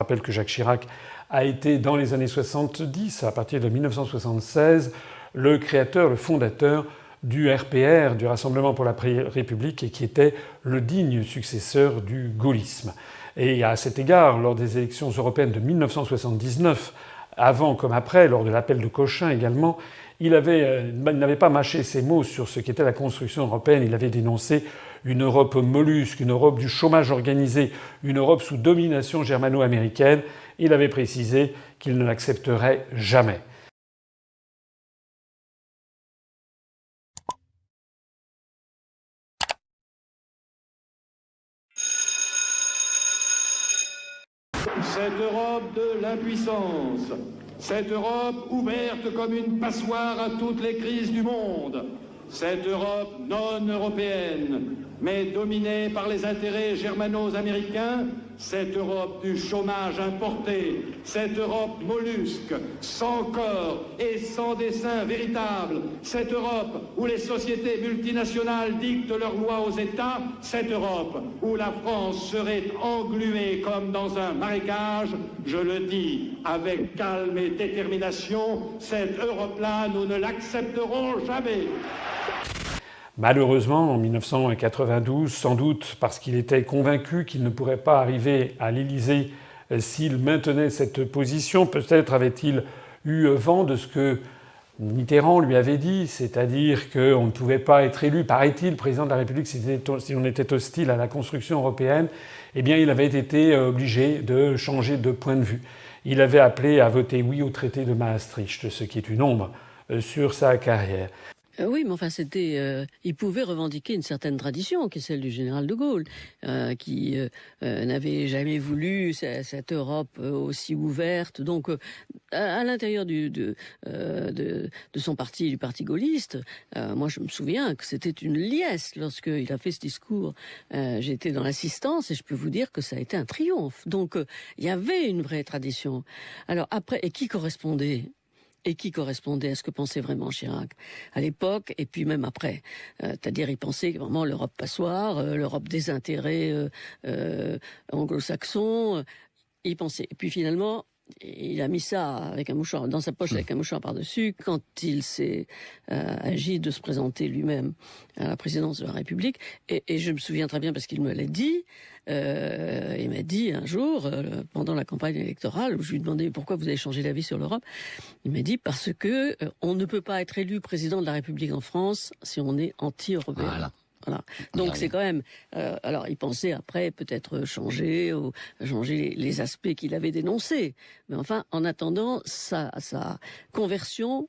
rappelle que Jacques Chirac a été, dans les années 70, à partir de 1976, le créateur, le fondateur du RPR, du Rassemblement pour la République, et qui était le digne successeur du gaullisme. Et à cet égard, lors des élections européennes de 1979, avant comme après, lors de l'appel de Cochin également, il n'avait pas mâché ses mots sur ce qu'était la construction européenne. Il avait dénoncé une Europe mollusque, une Europe du chômage organisé, une Europe sous domination germano-américaine. Il avait précisé qu'il ne l'accepterait jamais. Cette Europe de l'impuissance, cette Europe ouverte comme une passoire à toutes les crises du monde, cette Europe non européenne, mais dominée par les intérêts germano-américains, cette Europe du chômage importé, cette Europe mollusque, sans corps et sans dessein véritable, cette Europe où les sociétés multinationales dictent leurs lois aux États, cette Europe où la France serait engluée comme dans un marécage, je le dis avec calme et détermination, cette Europe-là, nous ne l'accepterons jamais. Malheureusement, en 1992, sans doute parce qu'il était convaincu qu'il ne pourrait pas arriver à l'Élysée s'il maintenait cette position, peut-être avait-il eu vent de ce que Mitterrand lui avait dit, c'est-à-dire qu'on ne pouvait pas être élu, paraît-il, président de la République si on était hostile à la construction européenne. Eh bien, il avait été obligé de changer de point de vue. Il avait appelé à voter oui au traité de Maastricht, ce qui est une ombre sur sa carrière. Oui, mais enfin, il pouvait revendiquer une certaine tradition, qui est celle du général de Gaulle, qui n'avait jamais voulu cette Europe aussi ouverte. Donc, à l'intérieur de son parti, du parti gaulliste, moi, je me souviens que c'était une liesse lorsqu'il a fait ce discours. J'étais dans l'assistance et je peux vous dire que ça a été un triomphe. Donc, il y avait une vraie tradition. Alors après, et qui correspondait à ce que pensait vraiment Chirac à l'époque et puis même après. C'est-à-dire, il pensait vraiment l'Europe passoire, l'Europe des intérêts anglo-saxons. Il pensait. Et puis finalement, il a mis ça avec un mouchoir dans sa poche avec un mouchoir par-dessus quand il s'est agi de se présenter lui-même à la présidence de la République. Et je me souviens très bien parce qu'il me l'a dit. Il m'a dit un jour, pendant la campagne électorale, où je lui demandais pourquoi vous avez changé d'avis sur l'Europe, il m'a dit parce que on ne peut pas être élu président de la République en France si on est anti-européen. Voilà. Donc c'est quand même. Alors il pensait après peut-être changer les aspects qu'il avait dénoncés, mais enfin en attendant sa conversion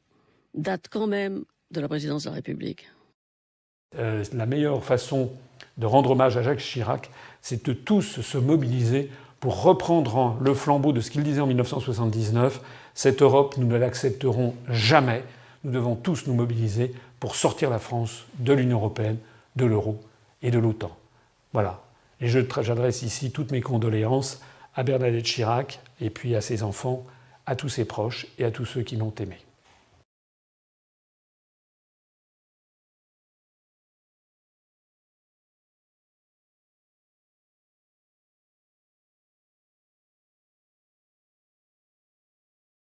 date quand même de la présidence de la République. La meilleure façon de rendre hommage à Jacques Chirac, c'est de tous se mobiliser pour reprendre le flambeau de ce qu'il disait en 1979. Cette Europe, nous ne l'accepterons jamais. Nous devons tous nous mobiliser pour sortir la France de l'Union européenne, de l'euro et de l'OTAN. Voilà. Et j'adresse ici toutes mes condoléances à Bernadette Chirac et puis à ses enfants, à tous ses proches et à tous ceux qui l'ont aimé.